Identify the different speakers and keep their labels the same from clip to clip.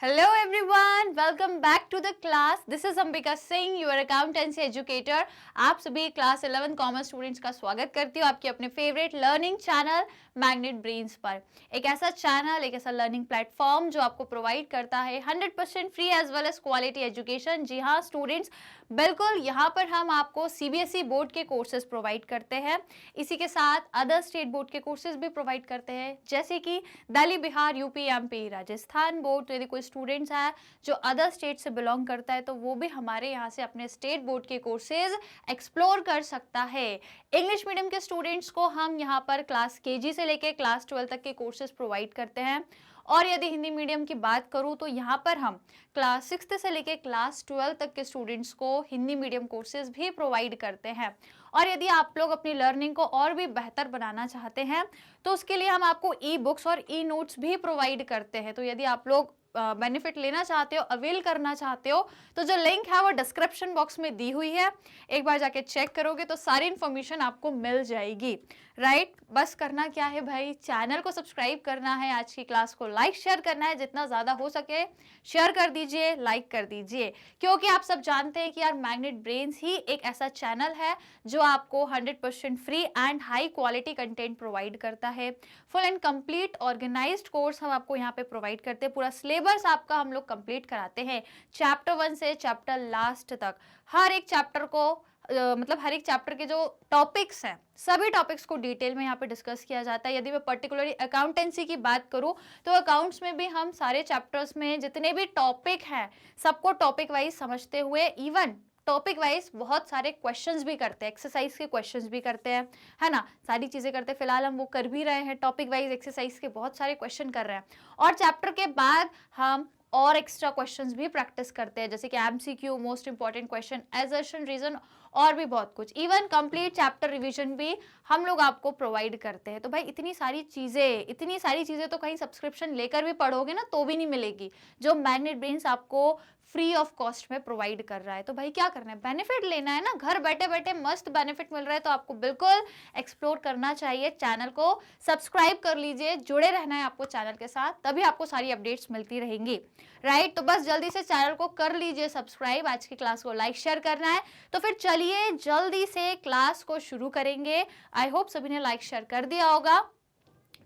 Speaker 1: Hello everyone, welcome back to the class. This is Ambika Singh, your accountancy educator. आप सभी class 11 commerce students का स्वागत करती हूँ आपके अपने favourite learning channel magnet brains पर। एक ऐसा चैनल, एक ऐसा लर्निंग प्लेटफॉर्म जो आपको प्रोवाइड करता है 100% free as well as quality education. जी हाँ स्टूडेंट्स, बिल्कुल यहाँ पर हम आपको सीबीएसई बोर्ड के कोर्सेज प्रोवाइड करते हैं, इसी के साथ अदर स्टेट बोर्ड के कोर्सेज भी प्रोवाइड करते हैं, जैसे कि दिल्ली, बिहार, यूपी, एमपी, राजस्थान बोर्ड। तो यदि कोई स्टूडेंट्स है जो अदर स्टेट से बिलोंग करता है तो वो भी हमारे यहाँ से अपने स्टेट बोर्ड के कोर्सेज एक्सप्लोर कर सकता है। इंग्लिश मीडियम के स्टूडेंट्स को हम यहाँ पर क्लास केजी से लेकर क्लास 12 तक के कोर्सेज प्रोवाइड करते हैं, और यदि हिंदी मीडियम की बात करूं तो यहाँ पर हम क्लास 6 से लेकर क्लास 12 तक के स्टूडेंट्स को हिंदी मीडियम कोर्सेज भी प्रोवाइड करते हैं। और यदि आप लोग अपनी लर्निंग को और भी बेहतर बनाना चाहते हैं तो उसके लिए हम आपको ई बुक्स और ई नोट्स भी प्रोवाइड करते हैं। तो यदि आप लोग बेनिफिट लेना चाहते हो, अवेल करना चाहते हो, तो जो लिंक है वो डिस्क्रिप्शन बॉक्स में दी हुई है, एक बार जाके चेक करोगे तो सारी इन्फॉर्मेशन आपको मिल जाएगी। राइट, बस करना क्या है भाई, चैनल को सब्सक्राइब करना है, आज की क्लास को लाइक शेयर करना है, जितना ज़्यादा हो सके शेयर कर दीजिए, लाइक कर दीजिए, क्योंकि आप सब जानते हैं कि यार मैग्नेट ब्रेन्स ही एक ऐसा चैनल है जो आपको 100% free and high quality content provide करता है। Full and complete organised course हम आपको यहाँ पे प्रोवाइड करते हैं, पूरा सिलेबस आपका हम लोग कंप्लीट कराते हैं, चैप्टर 1 से चैप्टर लास्ट तक। हर एक चैप्टर को मतलब हर एक चैप्टर के जो टॉपिक्स हैं सभी टॉपिक्स को डिटेल में यहाँ पे डिस्कस किया जाता है। यदि मैं पर्टिकुलरली अकाउंटेंसी की बात करूँ तो अकाउंट्स में भी हम सारे चैप्टर्स में जितने भी टॉपिक हैं सबको टॉपिक वाइज समझते हुए, इवन टॉपिक वाइज बहुत सारे क्वेश्चंस भी करते हैं, एक्सरसाइज के क्वेश्चंस भी करते हैं, है ना, सारी चीजें करते हैं। फिलहाल हम वो कर भी रहे हैं, टॉपिक वाइज एक्सरसाइज के बहुत सारे क्वेश्चन कर रहे हैं, और चैप्टर के बाद हम और एक्स्ट्रा क्वेश्चंस भी प्रैक्टिस करते हैं, जैसे कि MCQ, most important question, assertion, reason, और भी बहुत कुछ। इवन कंप्लीट चैप्टर रिवीजन भी हम लोग आपको प्रोवाइड करते हैं। तो भाई इतनी सारी चीजें तो कहीं सब्सक्रिप्शन लेकर भी पढ़ोगे ना तो भी नहीं मिलेगी, जो मैग्नेट ब्रेन्स आपको फ्री ऑफ कॉस्ट में प्रोवाइड कर रहा है। तो भाई क्या करना है, बेनिफिट लेना है ना, घर बैठे बैठे मस्त बेनिफिट मिल रहा है तो आपको बिल्कुल एक्सप्लोर करना चाहिए। चैनल को सब्सक्राइब कर लीजिए, जुड़े रहना है आपको चैनल के साथ, तभी आपको सारी अपडेट्स मिलती रहेंगी। राइट, तो बस जल्दी से चैनल को कर लीजिए सब्सक्राइब, आज की क्लास को लाइक शेयर करना है। तो फिर चलिए जल्दी से क्लास को शुरू करेंगे। आई होप सभी ने लाइक शेयर कर दिया होगा।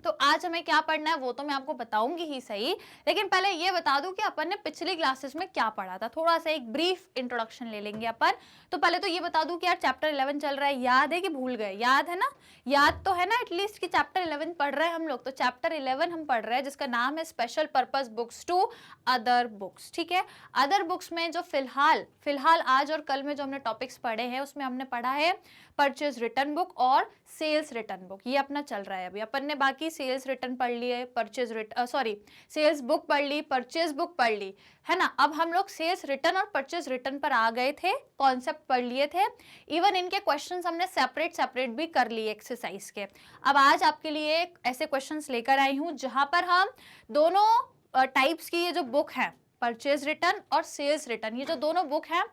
Speaker 1: तो आज हमें क्या पढ़ना है वो तो मैं आपको बताऊंगी ही सही, लेकिन पहले ये बता दूं कि अपन ने पिछली क्लासेस में क्या पढ़ा था, थोड़ा सा एक ब्रीफ इंट्रोडक्शन ले लेंगे अपन। तो पहले तो ये बता दूं कि यार चैप्टर 11 चल रहा है, याद है कि भूल गए? याद है ना, याद तो है ना एटलीस्ट कि चैप्टर 11 पढ़ रहे हैं हम लोग। तो चैप्टर 11 हम पढ़ रहे हैं जिसका नाम है special purpose books to other books. ठीक है, अदर बुक्स में जो फिलहाल आज और कल में जो हमने टॉपिक्स पढ़े हैं उसमें हमने पढ़ा है परचेज रिटर्न बुक और सेल्स रिटर्न बुक, ये अपना चल रहा है अभी। अपन ने बाकी सेल्स रिटर्न पढ़ लिए, सेल्स बुक पढ़ ली, परचेज बुक पढ़ ली, है ना। अब हम लोग सेल्स रिटर्न और परचेज रिटर्न पर आ गए थे, कॉन्सेप्ट पढ़ लिए थे, इवन इनके क्वेश्चंस हमने सेपरेट भी कर लिए एक्सरसाइज के। अब आज आपके लिए ऐसे क्वेश्चंस लेकर आई हूं जहां पर हम दोनों टाइप्स की ये जो बुक है, परचेज रिटर्न और सेल्स रिटर्न, ये जो दोनों बुक हैं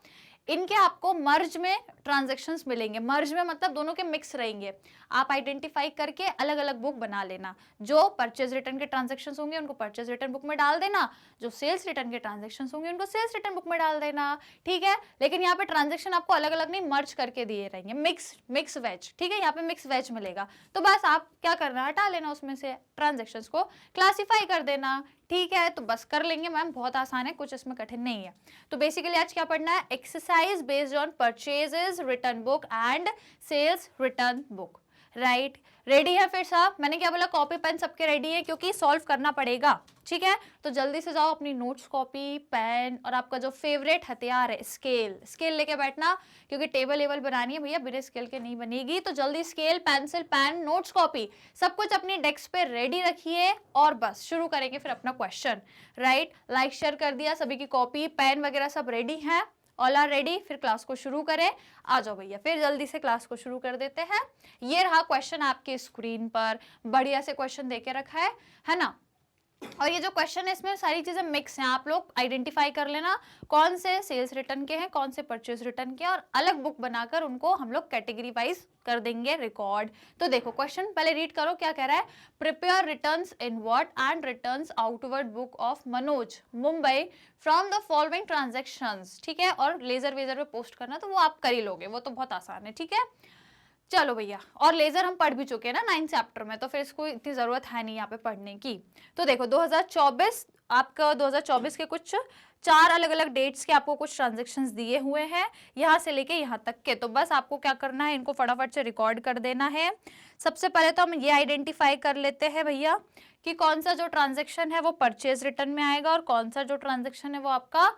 Speaker 1: इनके आपको मर्ज में ट्रांजैक्शंस मिलेंगे। मर्ज में मतलब दोनों के मिक्स रहेंगे, आप आइडेंटिफाई करके अलग अलग बुक बना लेना। जो परचेज रिटर्न के ट्रांजैक्शंस होंगे उनको परचेज रिटर्न बुक में डाल देना, जो सेल्स रिटर्न के ट्रांजैक्शंस होंगे उनको सेल्स रिटर्न बुक में डाल देना। ठीक है, लेकिन यहाँ पे ट्रांजैक्शन आपको अलग अलग नहीं, मर्ज करके दिए रहेंगे, मिक्स वेज। ठीक है, यहाँ पे मिक्स वेज मिलेगा, तो बस आप क्या करना, हटा लेना उसमें से ट्रांजैक्शंस को, क्लासीफाई कर देना। ठीक है, तो बस कर लेंगे मैम, बहुत आसान है, कुछ इसमें कठिन नहीं है। तो बेसिकली आज क्या पढ़ना है, exercise based on purchases return book and sales return book. Right, ready है फिर साहब? मैंने क्या बोला, कॉपी पेन सबके रेडी है क्योंकि सॉल्व करना पड़ेगा। ठीक है, तो जल्दी से जाओ अपनी नोट्स, कॉपी, पेन और आपका जो फेवरेट हथियार है स्केल लेके बैठना, क्योंकि टेबल बनानी है भैया, बिना स्केल के नहीं बनेगी। तो जल्दी scale, pencil, pen, notes, copy सब कुछ अपनी डेस्क पे रेडी रखिए और बस शुरू करेंगे फिर अपना क्वेश्चन। राइट, लाइक शेयर कर दिया, सभी की कॉपी, पेन वगैरह सब रेडी है, ऑल आर रेडी, फिर क्लास को शुरू करें। आ जाओ भैया, फिर जल्दी से क्लास को शुरू कर देते हैं। ये रहा क्वेश्चन आपके स्क्रीन पर, बढ़िया से क्वेश्चन देके रखा है ना। और ये जो क्वेश्चन है इसमें सारी चीजें मिक्स हैं, आप लोग आइडेंटिफाई कर लेना कौन से सेल्स रिटर्न के हैं, कौन से परचेज रिटर्न के हैं, और अलग बुक बनाकर उनको हम लोग कैटेगरी वाइज कर देंगे रिकॉर्ड। तो देखो क्वेश्चन पहले रीड करो क्या कह रहा है। Prepare returns in what and returns outward book of Manoj Mumbai from the following transactions, ठीक है, और लेजर वेजर पे पोस्ट करना तो वो आप कर ही लोगे, वो तो बहुत आसान है, ठीक है। चलो भैया, और लेजर हम पढ़ भी चुके हैं ना 9th चैप्टर में, तो फिर इसको इतनी जरूरत है नहीं यहाँ पे पढ़ने की। तो देखो 2024 आपका 2024 के कुछ 4 अलग अलग डेट्स के आपको कुछ ट्रांजेक्शन्स दिए हुए हैं यहाँ से लेके यहाँ तक के, तो बस आपको क्या करना है, इनको फटाफट से रिकॉर्ड कर देना है। सबसे पहले तो हम ये आइडेंटिफाई कर लेते हैं भैया कि कौन सा जो ट्रांजेक्शन है वो परचेज रिटर्न में आएगा और कौन सा जो ट्रांजेक्शन है वो आपका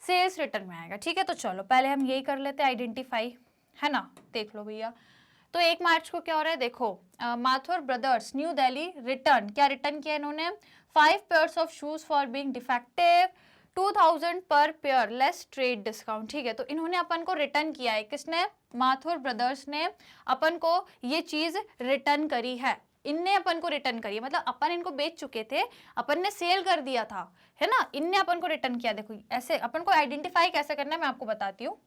Speaker 1: सेल्स रिटर्न में आएगा, ठीक है। तो चलो पहले हम यही कर लेते हैं आइडेंटिफाई, है ना। देख लो भैया, तो 1 मार्च को क्या हो रहा है, देखो Mathur brothers new Delhi return, क्या रिटर्न किया इन्होंने, 5 pairs of shoes for being defective, 2000 पर पेयर लेस ट्रेड डिस्काउंट, ठीक है। तो इन्होंने अपन को रिटर्न किया है, किसने, माथुर ब्रदर्स ने अपन को ये चीज रिटर्न करी है, इनने अपन को रिटर्न करी है, मतलब अपन इनको बेच चुके थे, अपन ने सेल कर दिया था, है ना, इनने अपन को रिटर्न किया। देखो ऐसे अपन को आइडेंटिफाई कैसे करना है मैं आपको बताती हूँ।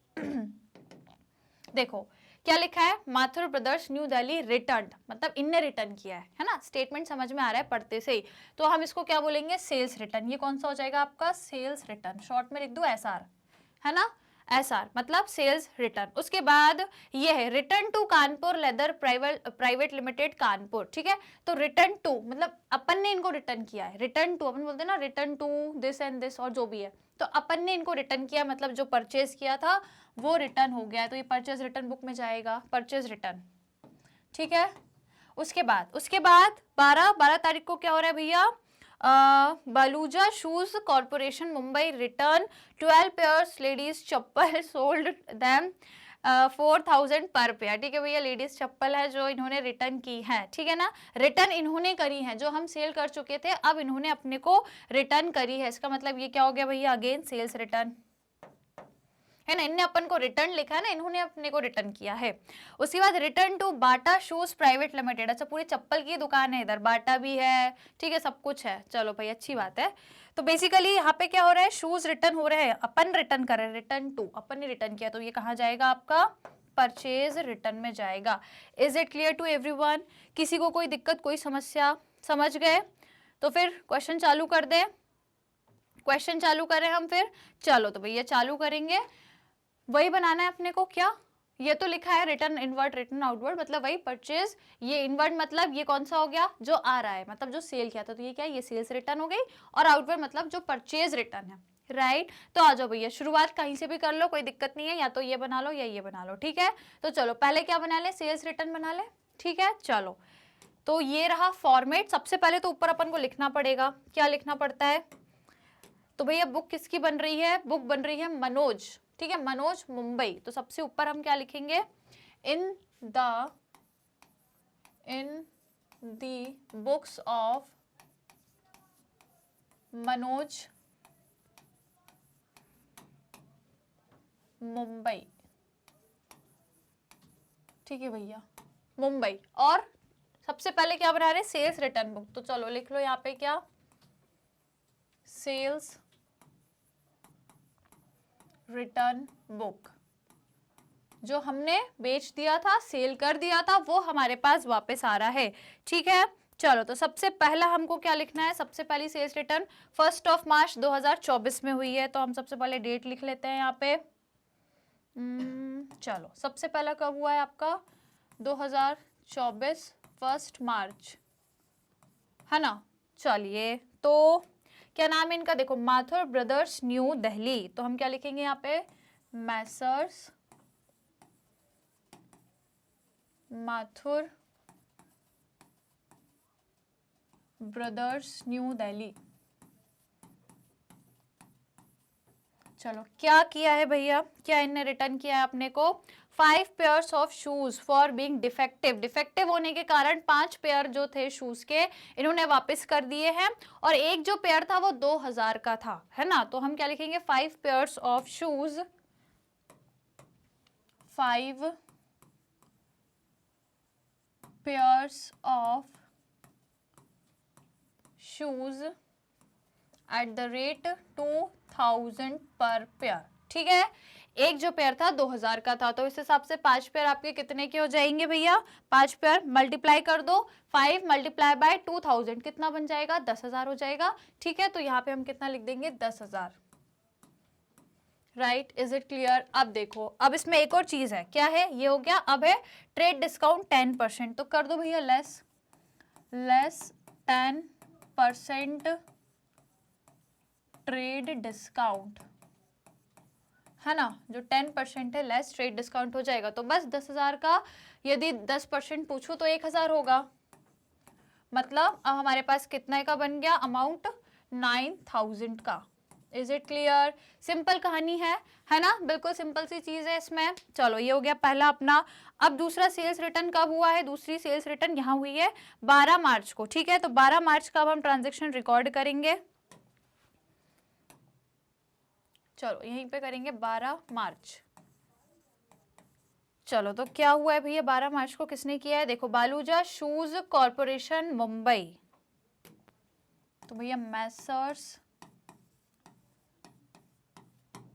Speaker 1: देखो क्या लिखा है, Mathur brothers new Delhi return, मतलब इनने रिटर्न किया है ना, स्टेटमेंट समझ में आ रहा है पढ़ते से ही। तो हम इसको क्या बोलेंगे, सेल्स रिटर्न। ये कौन सा हो जाएगा आपका, सेल्स रिटर्न, शॉर्ट में लिख दो एसआर, है ना, एसआर मतलब सेल्स रिटर्न। उसके बाद ये है return to Kanpur leather private limited Kanpur, ठीक है। तो रिटर्न टू मतलब अपन ने इनको रिटर्न किया है, रिटर्न टू अपन बोलते हैं ना, return to this and this और जो भी है, तो अपन ने इनको रिटर्न किया, मतलब जो परचेज किया था वो रिटर्न हो गया है, तो ये परचेज रिटर्न बुक में जाएगा, परचेज रिटर्न, ठीक है। उसके बाद 12 तारीख को क्या हो रहा है भैया, Baluja shoes corporation Mumbai return 12 pairs ladies chappal sold them 4000 per pair, ठीक है भैया, लेडीज चप्पल है जो इन्होंने रिटर्न की है, ठीक है ना, रिटर्न इन्होंने करी है, जो हम सेल कर चुके थे अब इन्होंने अपने को रिटर्न करी है, इसका मतलब ये क्या हो गया भैया, अगेन सेल्स रिटर्न, है ना, इनने अपन को रिटर्न लिखा है ना, इन्होंने अपने को रिटर्न किया है। उसके बाद return to Bata shoes private limited, अच्छा पूरी चप्पल की दुकान है इधर, बाटा भी है, ठीक है, सब कुछ है, चलो भाई अच्छी बात है। तो बेसिकली यहाँ पे क्या हो रहा है, शूज रिटर्न हो रहे हैं, अपन रिटर्न कर रहे हैं, रिटर्न टू अपन ने रिटर्न किया, तो ये कहाँ जाएगा आपका, परचेज रिटर्न में जाएगा। Is it clear to everyone, किसी को कोई दिक्कत कोई समस्या, समझ गए। तो फिर क्वेश्चन चालू कर दे, क्वेश्चन चालू करें हम फिर, चलो तो भैया चालू करेंगे। वही बनाना है अपने को, क्या ये तो लिखा है रिटर्न इनवर्ड रिटर्न आउटवर्ड, मतलब वही परचेज, ये इनवर्ड मतलब ये कौन सा हो गया, जो आ रहा है, मतलब जो सेल किया था, तो ये क्या है, ये सेल्स रिटर्न हो गई, और आउटवर्ड मतलब जो परचेज रिटर्न है, राइट। तो आ जाओ भैया, शुरुआत कहीं से भी कर लो, कोई दिक्कत नहीं है, या तो ये बना लो या ये बना लो, ठीक है। तो चलो पहले क्या बना ले, सेल्स रिटर्न बना ले, ठीक है। चलो तो ये रहा फॉर्मेट, सबसे पहले तो ऊपर अपन को लिखना पड़ेगा, क्या लिखना पड़ता है, तो भैया बुक किसकी बन रही है, बुक बन रही है मनोज, ठीक है, मनोज मुंबई, तो सबसे ऊपर हम क्या लिखेंगे, in the books of Manoj Mumbai, ठीक है भैया, मुंबई। और सबसे पहले क्या बना रहे, सेल्स रिटर्न बुक, तो चलो लिख लो यहाँ पे क्या, सेल्स रिटर्न बुक, जो हमने बेच दिया था, सेल कर दिया था, वो हमारे पास वापस आ रहा है, ठीक है। चलो तो सबसे पहला हमको क्या लिखना है, सबसे पहली सेल्स रिटर्न 1 मार्च 2024 में हुई है, तो हम सबसे पहले डेट लिख लेते हैं यहाँ पे। चलो सबसे पहला कब हुआ है आपका, 2024 1 मार्च, है ना। चलिए तो क्या नाम है इनका, देखो माथुर ब्रदर्स न्यू दिल्ली, तो हम क्या लिखेंगे यहाँ पे, Messrs Mathur brothers new Delhi. चलो क्या किया है भैया, क्या इनने रिटर्न किया है अपने को, 5 pairs of shoes for being defective, defective होने के कारण 5 पेयर जो थे शूज के इन्होंने वापस कर दिए हैं, और एक जो पेयर था वो 2000 का था, है ना। तो हम क्या लिखेंगे, 5 pairs of shoes, 5 pairs of shoes 2000 पर पेयर, ठीक है। एक जो पेयर था 2000 का था, तो इस हिसाब से 5 पेयर आपके कितने के हो जाएंगे भैया? 5 पेयर मल्टीप्लाई कर दो, 5 मल्टीप्लाई बाय 2000 कितना बन जाएगा? 10,000 हो जाएगा, ठीक है। तो यहाँ पे हम कितना लिख देंगे? 10,000, राइट। Is it clear? अब देखो, अब इसमें एक और चीज है, क्या है? ये हो गया। अब है ट्रेड डिस्काउंट 10%, तो कर दो भैया लेस 10% ट्रेड डिस्काउंट, है ना। जो 10% है लेस ट्रेड डिस्काउंट हो जाएगा। तो बस 10,000 का यदि 10% पूछूं तो 1,000 होगा। मतलब अब हमारे पास कितने का बन गया अमाउंट? 9,000 का। Is it clear? सिंपल कहानी है ना, बिल्कुल सिंपल सी चीज है इसमें। चलो ये हो गया पहला अपना। अब दूसरा सेल्स रिटर्न कब हुआ है? दूसरी सेल्स रिटर्न यहाँ हुई है 12 मार्च को, ठीक है। तो 12 मार्च का अब हम ट्रांजेक्शन रिकॉर्ड करेंगे। चलो यहीं पे करेंगे 12 मार्च। चलो तो क्या हुआ है भैया? 12 मार्च को किसने किया है? देखो, बालूजा शूज कॉरपोरेशन मुंबई। तो भैया Messrs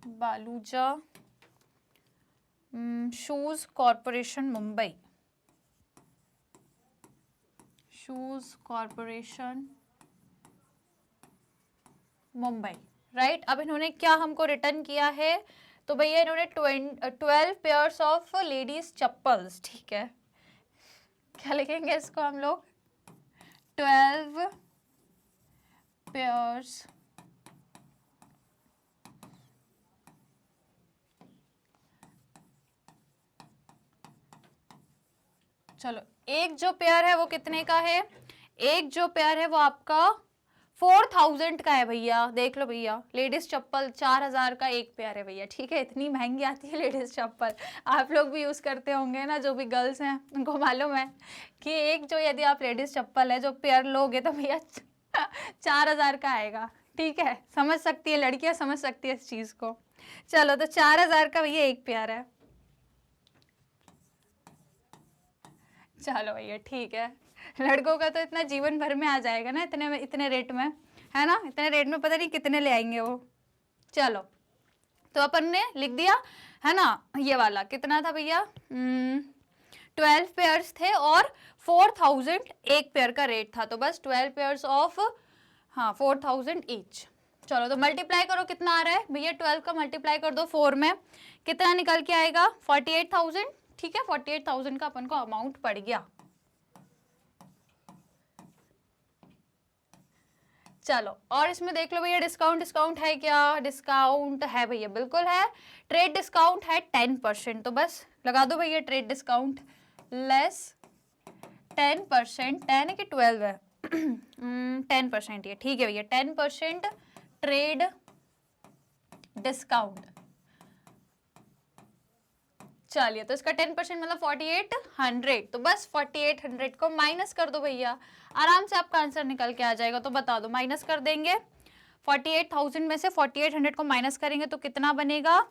Speaker 1: Baluja shoes corporation Mumbai, shoes corporation Mumbai, right. अब इन्होंने क्या हमको रिटर्न किया है? तो भैया इन्होंने 12 पेयर्स ऑफ लेडीज चप्पल्स, ठीक है। क्या लिखेंगे इसको हम लोग? 12 पेयर्स चलो एक जो पेयर है वो कितने का है? एक जो पेयर है वो आपका 4,000 का है भैया। देख लो भैया, लेडीज चप्पल 4,000 का एक पेयर है भैया, ठीक है। इतनी महंगी आती है लेडीज चप्पल, आप लोग भी यूज करते होंगे ना, जो भी गर्ल्स हैं उनको मालूम है कि एक जो यदि आप लेडीज चप्पल है जो पेयर लोगे तो भैया 4,000 का आएगा, ठीक है। समझ सकती है लड़कियां, समझ सकती है इस चीज को। चलो तो 4,000 का भैया एक पेयर है। चलो भैया ठीक है, लड़कों का तो इतना जीवन भर में आ जाएगा ना, इतने रेट में, है ना। इतने रेट में पता नहीं कितने ले आएंगे वो। चलो तो अपन ने लिख दिया, है ना। ये वाला कितना था भैया? 12 पेयर्स थे और 4,000 एक पेयर का रेट था। तो बस 12 पेयर्स ऑफ 4,000 ईच। चलो तो मल्टीप्लाई करो, कितना आ रहा है भैया? 12 का मल्टीप्लाई कर दो 4 में, कितना निकल के आएगा? 48,000, ठीक है। 48,000 का अपन को अमाउंट पड़ गया। चलो और इसमें देख लो भैया, डिस्काउंट है क्या? डिस्काउंट है भैया, बिल्कुल है। ट्रेड डिस्काउंट है 10%, तो बस लगा दो भैया ट्रेड डिस्काउंट लेस 10%। 10 है कि 12 है? 10% ये, ठीक है भैया। 10% ट्रेड डिस्काउंट। चलिए तो इसका 10% मतलब 4800, तो बस 4800 को माइनस कर दो भैया, आराम से आपका आंसर निकल के आ जाएगा। तो बता दो, माइनस कर देंगे 48,000 में से 4800 को माइनस करेंगे तो कितना बनेगा?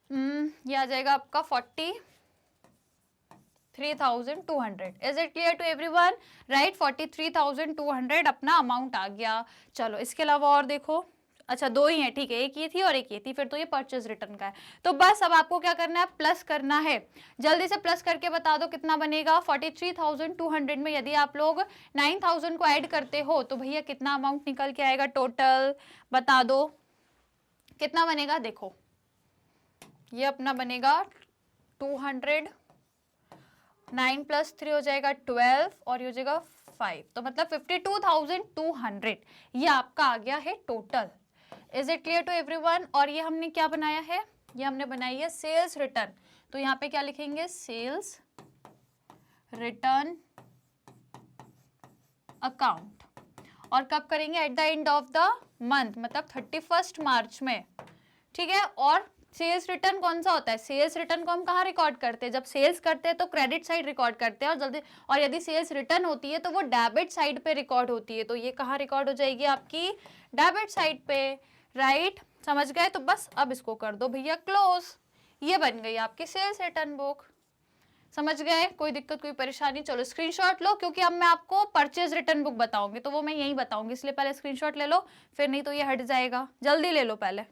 Speaker 1: ये आ जाएगा आपका 43,200। Is it clear to everyone? Right, 43,200 अपना अमाउंट आ गया। चलो इसके अलावा और देखो, अच्छा दो ही है, ठीक है। एक ये थी और एक ये थी, फिर तो ये परचेज रिटर्न का है। तो बस अब आपको क्या करना है? प्लस करना है। जल्दी से प्लस करके बता दो कितना बनेगा। 43,200 में यदि आप लोग 9,000 को ऐड करते हो तो भैया कितना अमाउंट निकल के आएगा टोटल? बता दो कितना बनेगा। देखो ये अपना बनेगा 200, 9 + 3 हो जाएगा 12 और ये हो जाएगा 5, तो मतलब 52,200 ये आपका आ गया है total. Is it clear to everyone? और ये हमने क्या बनाया है? ये हमने बनाई है सेल्स रिटर्न। तो यहाँ पे क्या लिखेंगे? Sales return account. और कब करेंगे? At the end of the month, मतलब 31 मार्च में, ठीक है। और सेल्स रिटर्न कौन सा होता है? सेल्स रिटर्न को हम कहाँ रिकॉर्ड करते हैं? जब सेल्स करते हैं तो क्रेडिट साइड रिकॉर्ड करते हैं, और जल्दी, और यदि सेल्स रिटर्न होती है तो वो डेबिट साइड पे रिकॉर्ड होती है। तो ये कहाँ रिकॉर्ड हो जाएगी? आपकी डेबिट साइड पे, राइट। समझ गए? तो बस अब इसको कर दो भैया क्लोज। ये बन गई आपकी सेल्स रिटर्न बुक। समझ गए? कोई दिक्कत कोई परेशानी? चलो स्क्रीनशॉट लो, क्योंकि अब मैं आपको परचेज रिटर्न बुक बताऊंगी तो वो मैं यही बताऊंगी, इसलिए पहले स्क्रीनशॉट ले लो, फिर नहीं तो ये हट जाएगा। जल्दी ले लो, पहले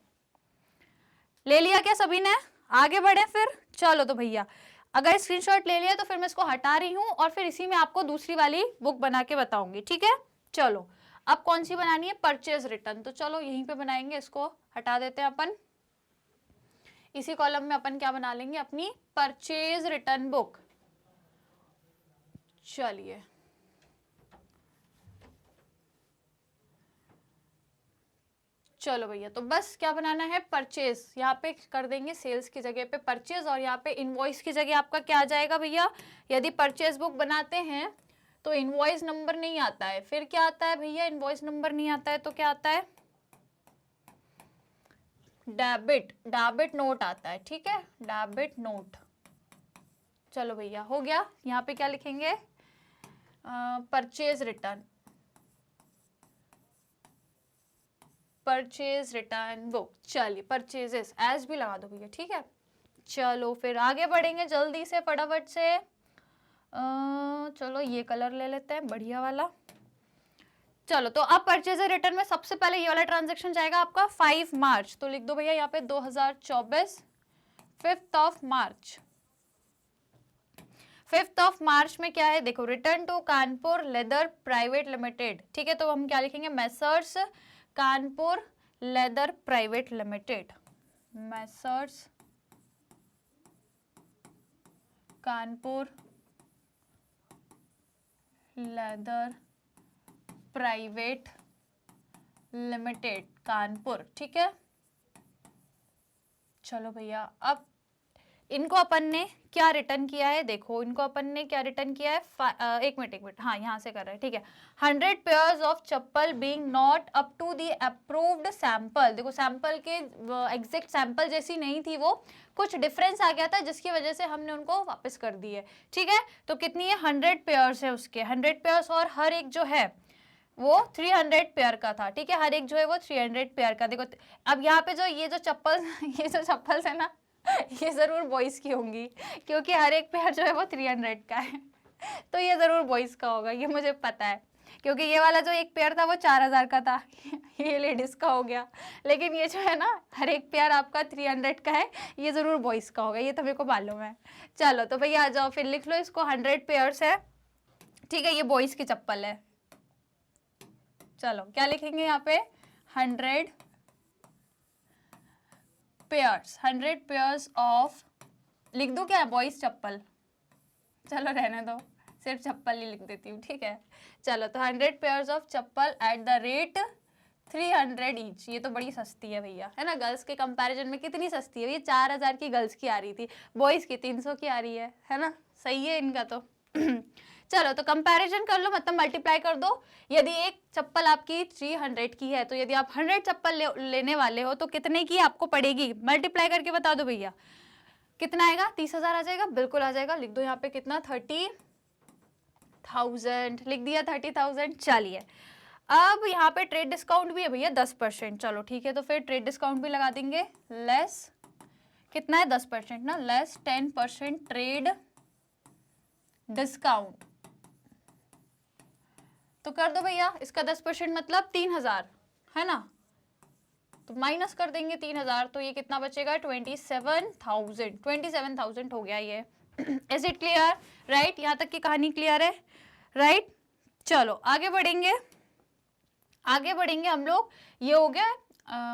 Speaker 1: ले लिया क्या सभी ने? आगे बढ़े फिर। चलो तो भैया अगर स्क्रीनशॉट ले लिया तो फिर मैं इसको हटा रही हूँ और फिर इसी में आपको दूसरी वाली बुक बना के बताऊंगी, ठीक है? चलो अब कौन सी बनानी है? Purchase return. तो चलो यहीं पे बनाएंगे, इसको हटा देते हैं अपन। इसी कॉलम में अपन क्या बना लेंगे? अपनी परचेज रिटर्न बुक। चलिए चलो भैया, तो बस क्या बनाना है? परचेज। यहाँ पे कर देंगे सेल्स की जगह पे परचेज, और यहाँ पे इनवॉइस की जगह आपका क्या आ जाएगा भैया? यदि परचेज बुक बनाते हैं तो इनवॉइस नंबर नहीं आता है, फिर क्या आता है भैया? इनवॉइस नंबर नहीं आता है तो क्या आता है? डेबिट नोट आता है, ठीक है? Debit note. चलो भैया हो गया। यहाँ पे क्या लिखेंगे? Purchase return, purchase return book. चलिए परचेजेस एज भी लगा दो भैया, ठीक है? चलो फिर आगे बढ़ेंगे जल्दी से, फटाफट से। चलो ये कलर ले लेते हैं, बढ़िया वाला। चलो तो अब परचेज रिटर्न में सबसे पहले ये वाला ट्रांजैक्शन जाएगा आपका 5 मार्च, तो लिख दो भैया यहाँ पे 2024 5th of March. 5th of March में क्या है? देखो, return to Kanpur leather private limited, ठीक है? तो हम क्या लिखेंगे? Messrs Kanpur leather private limited. Messrs Kanpur leather private limited Kanpur, ठीक है? चलो भैया अब इनको अपन ने क्या रिटर्न किया है? देखो इनको अपन ने क्या रिटर्न किया है? एक मिनट, हाँ यहाँ से कर रहे हैं, ठीक है? 100 pairs of chappal being not up to the approved sample. देखो सैंपल के एग्जैक्ट सैंपल जैसी नहीं थी वो, कुछ डिफरेंस आ गया था जिसकी वजह से हमने उनको वापस कर दी है, ठीक है? तो कितनी है? 100 पेयर्स है उसके, 100 पेयर्स, और हर एक जो है वो 300 पेयर का था, ठीक है? हर एक जो है वो 300 पेयर का। देखो अब यहाँ पे जो ये जो चप्पल है ना, ये जरूर बॉयज की होंगी, क्योंकि हर एक पेयर जो है वो 300 का है, तो ये जरूर बॉयज का होगा, ये मुझे पता है, क्योंकि ये वाला जो एक पेयर था वो 4000 का था, ये लेडीज का हो गया। लेकिन ये जो है ना, हर एक पेयर आपका 300 का है, ये जरूर बॉयज का होगा, ये तो मेरे को मालूम है। चलो तो भैया आ जाओ, फिर लिख लो इसको। 100 पेयर्स है, ठीक है? ये बॉयज की चप्पल है। चलो क्या लिखेंगे यहाँ पे? 100 पेयर्स, 100 पेयर्स ऑफ, लिख दो क्या? बॉयज चप्पल। चलो रहने दो, सिर्फ चप्पल ही लिख देती हूँ, ठीक है? चलो तो 100 pairs of chappal at the rate 300 each. ये तो बड़ी सस्ती है भैया, है ना? गर्ल्स के कंपैरिजन में कितनी सस्ती है? ये 4000 की गर्ल्स की आ रही थी, बॉयज की 300 की आ रही है ना? सही है इनका तो। चलो तो कंपैरिजन कर लो, मतलब मल्टीप्लाई कर दो। यदि एक चप्पल आपकी 300 की है, तो यदि आप 100 चप्पल लेने वाले हो तो कितने की आपको पड़ेगी? मल्टीप्लाई करके बता दो भैया, कितना आएगा? 30,000 आ जाएगा, बिल्कुल आ जाएगा। लिख दो यहाँ पे कितना? 30,000 लिख दिया, 30,000। चलिए अब यहाँ पे ट्रेड डिस्काउंट भी है भैया 10%। चलो ठीक है, तो फिर ट्रेड डिस्काउंट भी लगा देंगे। लेस कितना है? 10% ना, लेस 10% ट्रेड डिस्काउंट। तो कर दो भैया, इसका 10% मतलब 3000 है ना, तो माइनस कर देंगे 3000, तो ये कितना बचेगा? 27,000 हो गया ये। Is it clear? राइट, यहाँ तक की कहानी क्लियर है? राइट चलो आगे बढ़ेंगे, आगे बढ़ेंगे हम लोग। ये हो गया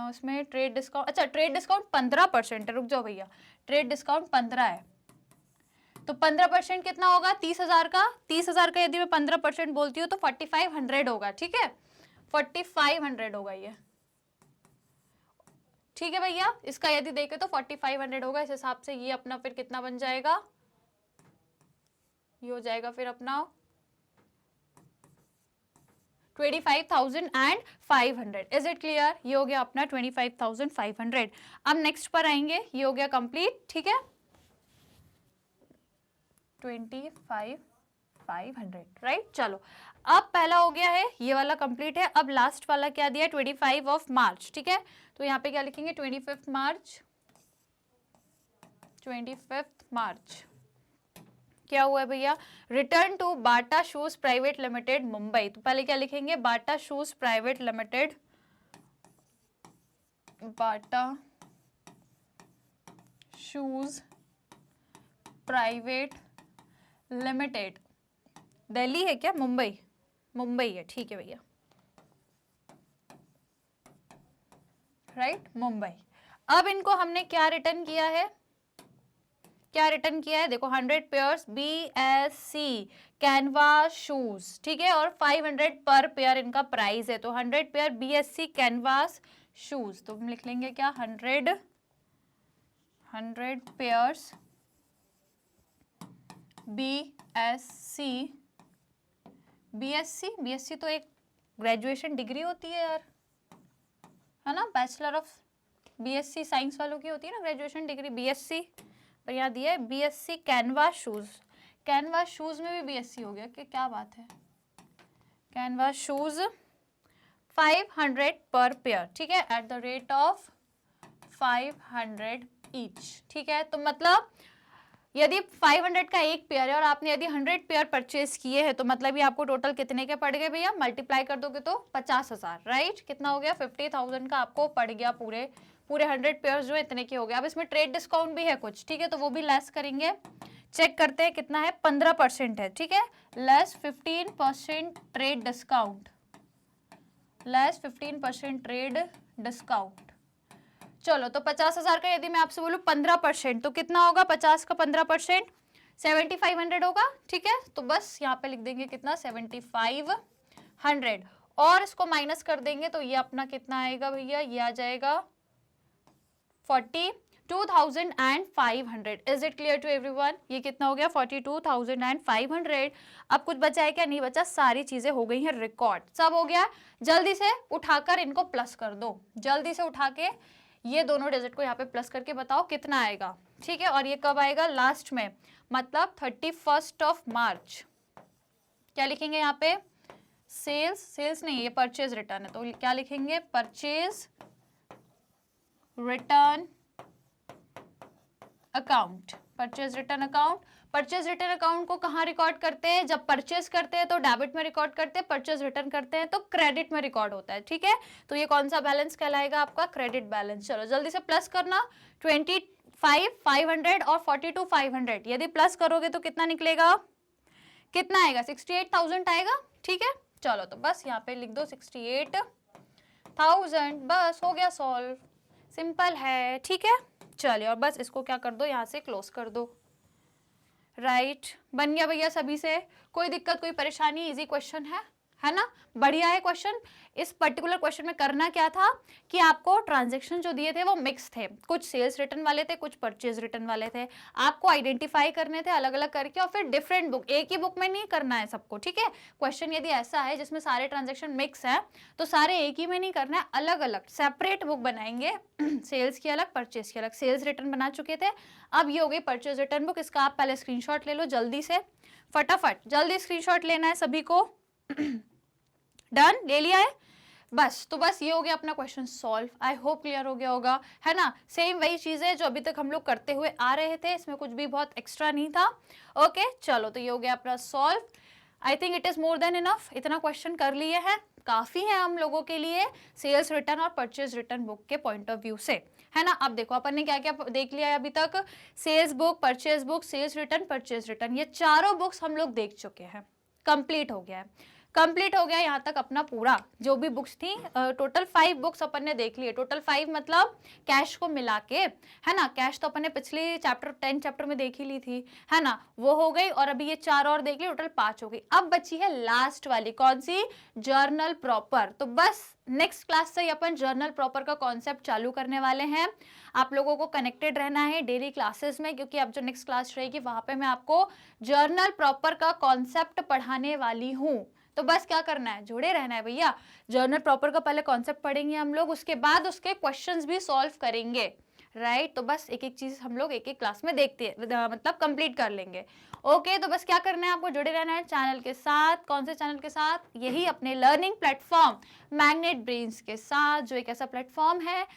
Speaker 1: उसमें ट्रेड डिस्काउंट। अच्छा ट्रेड डिस्काउंट 15% है, रुक जाओ भैया, ट्रेड डिस्काउंट 15 है, तो 15% कितना होगा? 30,000 का। 30,000 का यदि मैं 15% बोलती हूँ तो 4500 होगा, ठीक है? 4500 होगा ये, ठीक है भैया? इसका यदि देखें तो 4500 होगा। इस हिसाब से ये अपना फिर कितना बन जाएगा? ये हो जाएगा फिर अपना 25,500। Is it clear? ये हो गया अपना 25,500। अब नेक्स्ट पर आएंगे, ये हो गया कंप्लीट, ठीक है? 25,500, राइट? चलो अब पहला हो गया है, ये वाला कंप्लीट है। अब लास्ट वाला क्या दिया? 25 ऑफ मार्च, ठीक है? तो यहाँ पे क्या लिखेंगे? 25 मार्च, 25 मार्च, क्या हुआ है भैया, return to Bata shoes private limited Mumbai. तो पहले क्या लिखेंगे, Bata shoes private limited, Bata shoes private limited, Delhi है क्या, मुंबई, मुंबई है, ठीक है भैया, राइट, मुंबई। अब इनको हमने क्या रिटर्न किया है, क्या रिटर्न किया है, देखो 100 पेयर्स BSC कैनवास शूज, ठीक है, और 500 पर पेयर इनका प्राइस है। तो 100 पेयर BSC कैनवास शूज, तो हम लिख लेंगे क्या, 100 पेयर्स BSC तो एक ग्रेजुएशन डिग्री होती है यार, है ना, बैचलर ऑफ BSC साइंस वालों की होती है ना ग्रेजुएशन डिग्री, BSC, पर यहाँ दिया है BSC canvas shoes, canvas shoes में भी BSC हो गया, कि क्या बात है, कैनवास शूज 500 पर पेयर, ठीक है, at the rate of 500 each, ठीक है। तो मतलब यदि 500 का एक पेयर है और आपने यदि 100 पेयर परचेज किए हैं, तो मतलब ये आपको टोटल कितने के पड़ गए भैया, मल्टीप्लाई कर दोगे तो 50,000, राइट, कितना हो गया, 50,000 का आपको पड़ गया, पूरे 100 पेयर्स जो इतने के हो गए। अब इसमें ट्रेड डिस्काउंट भी है कुछ, ठीक है, तो वो भी लेस करेंगे, चेक करते हैं कितना है, 15% है, ठीक है, less 15% trade discount, less 15% trade discount. चलो, तो 50,000 का यदि मैं आपसे बोलूं 15%, तो कितना होगा, 50 का 15%, 7500 होगा, ठीक है। तो बस यहाँ पे लिख देंगे कितना, 7500, और इसको माइनस कर देंगे तो ये अपना कितना आएगा भैया, ये आ जाएगा 42,500। Is it clear to everyone, ये कितना हो गया, 42,500। अब कुछ बचा है क्या, नहीं बचा, सारी चीजें हो गई हैं रिकॉर्ड, सब हो गया। जल्दी से उठाकर इनको प्लस कर दो, जल्दी से उठा के ये दोनों डिजिट को यहाँ पे प्लस करके बताओ कितना आएगा, ठीक है। और ये कब आएगा, लास्ट में, मतलब 31 मार्च। क्या लिखेंगे यहाँ पे, सेल्स नहीं, ये परचेज रिटर्न है, तो क्या लिखेंगे, purchase return account, purchase return account. Purchase return account को कहाँ रिकॉर्ड करते हैं, जब परचेज करते हैं तो डेबिट में रिकॉर्ड करते हैं, परचेज रिटर्न करते हैं तो क्रेडिट में रिकॉर्ड होता है, ठीक है। तो ये कौन सा बैलेंस कहलाएगा, आपका क्रेडिट बैलेंस। चलो जल्दी से प्लस करना, 25,500 और 42,500, यदि प्लस करोगे तो कितना निकलेगा, कितना आएगा, 68,000 आएगा, ठीक है। चलो तो बस यहाँ पे लिख दो 68,000, बस हो गया सॉल्व, सिंपल है, ठीक है। चलिए, और बस इसको क्या कर दो, यहाँ से क्लोज कर दो, राइट, बन गया भैया सभी से, कोई दिक्कत कोई परेशानी, इजी क्वेश्चन है ना, बढ़िया है क्वेश्चन। इस पर्टिकुलर क्वेश्चन में करना क्या था कि आपको ट्रांजैक्शन जो दिए थे वो मिक्स थे, कुछ सेल्स रिटर्न वाले थे, कुछ परचेज रिटर्न वाले थे, आपको आइडेंटिफाई करने थे अलग अलग करके, और फिर डिफरेंट बुक, एक ही बुक में नहीं करना है सबको, ठीक है। क्वेश्चन यदि ऐसा है जिसमें सारे ट्रांजेक्शन मिक्स है तो सारे एक ही में नहीं करना है, अलग अलग सेपरेट बुक बनाएंगे, सेल्स की अलग, परचेज की अलग। सेल्स रिटर्न बना चुके थे, अब ये हो गई परचेज रिटर्न बुक, इसका आप पहले स्क्रीनशॉट ले लो जल्दी से, फटाफट जल्दी स्क्रीनशॉट लेना है सभी को। डन, ले लिया है, बस। तो बस ये हो गया अपना question solve, I hope clear हो गया होगा, है ना। सेम वही चीजें जो अभी तक हम लोग करते हुए आ रहे थे, इसमें कुछ भी बहुत एक्स्ट्रा नहीं था। ओके, चलो तो ये हो गया अपना solve. I think it is more than enough, इतना क्वेश्चन कर लिए हैं, काफी है हम लोगों के लिए सेल्स रिटर्न और परचेज रिटर्न बुक के पॉइंट ऑफ व्यू से, है ना। अब देखो अपन ने क्या क्या देख लिया है अभी तक, sales book, purchase book, sales return, purchase return, ये चारों बुक्स हम लोग देख चुके हैं, कंप्लीट हो गया है, कंप्लीट हो गया यहाँ तक अपना पूरा जो भी बुक्स थी, टोटल 5 बुक्स अपन ने देख ली है, टोटल 5 मतलब कैश को मिला के, है ना। कैश तो अपन ने पिछले चैप्टर 10 चैप्टर में देख ही ली थी, है ना, वो हो गई, और अभी ये 4 और देख ली, टोटल 5 हो गई। अब बची है लास्ट वाली, कौन सी, जर्नल प्रॉपर। तो बस नेक्स्ट क्लास से अपन जर्नल प्रॉपर का कॉन्सेप्ट चालू करने वाले हैं। आप लोगों को कनेक्टेड रहना है डेली क्लासेस में, क्योंकि अब जो नेक्स्ट क्लास रहेगी वहां पे मैं आपको जर्नल प्रॉपर का कॉन्सेप्ट पढ़ाने वाली हूँ। तो बस क्या करना है, जुड़े रहना है भैया। जर्नल प्रॉपर का पहले कॉन्सेप्ट पढ़ेंगे हम लोग, उसके बाद उसके क्वेश्चंस भी सॉल्व करेंगे, राइट। तो बस एक एक चीज हम लोग एक एक क्लास में देखते हैं, मतलब कंप्लीट कर लेंगे। ओके, तो बस क्या करना है, आपको जुड़े रहना है चैनल के साथ। कौन से चैनल के साथ, यही अपने लर्निंग प्लेटफॉर्म मैग्नेट ब्रेन्स के साथ, जो एक ऐसा प्लेटफॉर्म है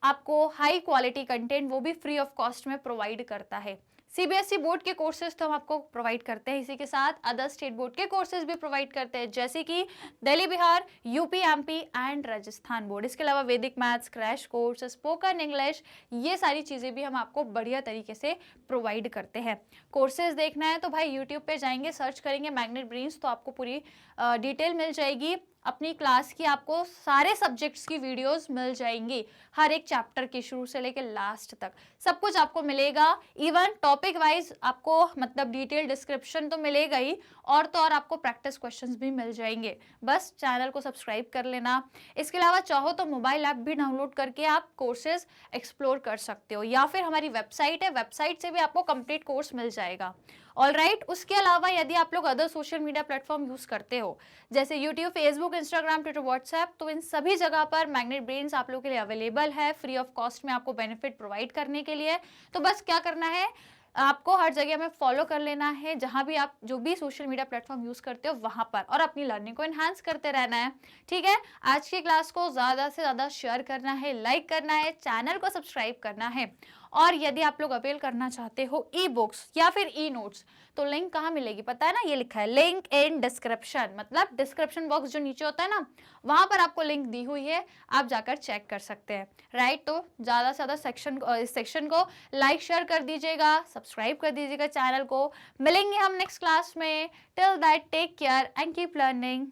Speaker 1: आपको हाई क्वालिटी कंटेंट वो भी फ्री ऑफ कॉस्ट में प्रोवाइड करता है। सीबीएसई बोर्ड के कोर्सेज तो हम आपको प्रोवाइड करते हैं, इसी के साथ अदर स्टेट बोर्ड के कोर्सेज भी प्रोवाइड करते हैं, जैसे कि Delhi, Bihar, UP, MP and Rajasthan board. इसके अलावा वैदिक maths, crash course, spoken English, ये सारी चीज़ें भी हम आपको बढ़िया तरीके से प्रोवाइड करते हैं। कोर्सेज देखना है तो भाई यूट्यूब पे जाएंगे, सर्च करेंगे मैग्नेट ब्रेन्स, तो आपको पूरी डिटेल मिल जाएगी। अपनी क्लास की आपको सारे सब्जेक्ट्स की वीडियोस मिल जाएंगी, हर एक चैप्टर के शुरू से लेकर लास्ट तक सब कुछ आपको मिलेगा। इवन टॉपिक वाइज आपको मतलब डिटेल डिस्क्रिप्शन तो मिलेगा ही, और तो और आपको प्रैक्टिस क्वेश्चंस भी मिल जाएंगे। बस चैनल को सब्सक्राइब कर लेना। इसके अलावा चाहो तो मोबाइल ऐप भी डाउनलोड करके आप कोर्सेज एक्सप्लोर कर सकते हो, या फिर हमारी वेबसाइट है, वेबसाइट से भी आपको कंप्लीट कोर्स मिल जाएगा। ऑलराइट, उसके अलावा यदि आप लोग other social media platform use करते हो, जैसे YouTube, Facebook, Instagram, Twitter, WhatsApp, तो इन सभी जगह पर मैग्नेट ब्रेन्स आप लोगों के लिए अवेलेबल है, फ्री ऑफ कॉस्ट में आपको बेनिफिट प्रोवाइड करने के लिए। तो बस क्या करना है, आपको हर जगह में फॉलो कर लेना है, जहां भी आप जो भी सोशल मीडिया प्लेटफॉर्म यूज करते हो वहां पर, और अपनी लर्निंग को एनहांस करते रहना है। ठीक है, आज की क्लास को ज्यादा से ज्यादा शेयर करना है, लाइक करना है, चैनल को सब्सक्राइब करना है। और यदि आप लोग अवेल करना चाहते हो ई बुक्स या फिर ई नोट्स, तो लिंक कहाँ मिलेगी पता है ना, ये लिखा है लिंक इन डिस्क्रिप्शन, मतलब डिस्क्रिप्शन बॉक्स जो नीचे होता है ना, वहां पर आपको लिंक दी हुई है, आप जाकर चेक कर सकते हैं। राइट, तो ज्यादा से ज्यादा इस सेक्शन को लाइक शेयर कर दीजिएगा, सब्सक्राइब कर दीजिएगा चैनल को। मिलेंगे हम नेक्स्ट क्लास में। Till that take care and keep learning.